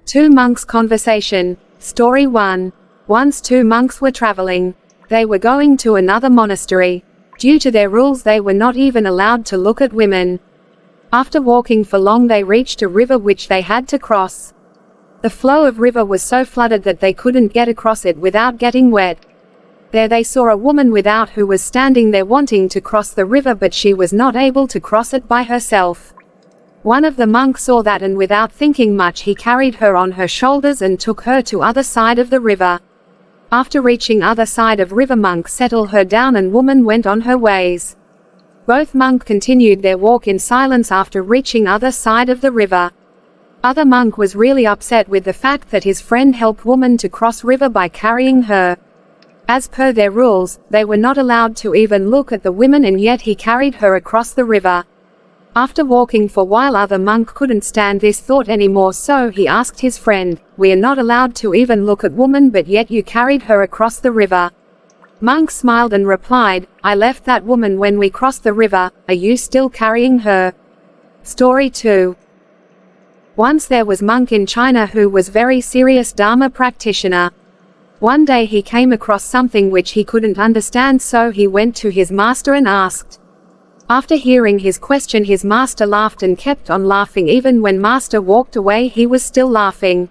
Two monks' conversation. Story 1. Once two monks were traveling. They were going to another monastery. Due to their rules, they were not even allowed to look at women. After walking for long, they reached a river which they had to cross. The flow of river was so flooded that they couldn't get across it without getting wet. There they saw a woman without who was standing there wanting to cross the river, but she was not able to cross it by herself. One of the monks saw that, and without thinking much, he carried her on her shoulders and took her to other side of the river. After reaching other side of river, monk settled her down and woman went on her ways. Both monk continued their walk in silence after reaching other side of the river. Other monk was really upset with the fact that his friend helped woman to cross river by carrying her. As per their rules, they were not allowed to even look at the women, and yet he carried her across the river. After walking for a while, other monk couldn't stand this thought anymore, so he asked his friend, "We are not allowed to even look at woman, but yet you carried her across the river." Monk smiled and replied, "I left that woman when we crossed the river. Are you still carrying her?" Story 2. Once there was monk in China who was very serious Dharma practitioner. One day he came across something which he couldn't understand, so he went to his master and asked. After hearing his question, his master laughed and kept on laughing. Even when master walked away, he was still laughing.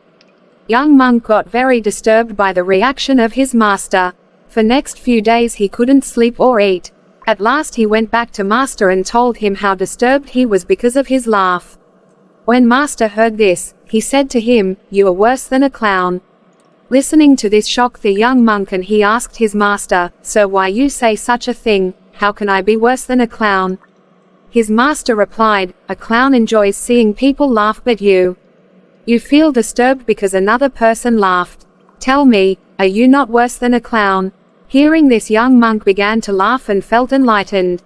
Young monk got very disturbed by the reaction of his master. For next few days he couldn't sleep or eat. At last he went back to master and told him how disturbed he was because of his laugh. When master heard this, he said to him, "You are worse than a clown." Listening to this shocked the young monk, and he asked his master, "Sir, why you say such a thing? How can I be worse than a clown?" His master replied, "A clown enjoys seeing people laugh, but you feel disturbed because another person laughed. Tell me, are you not worse than a clown?" Hearing this, young monk began to laugh and felt enlightened.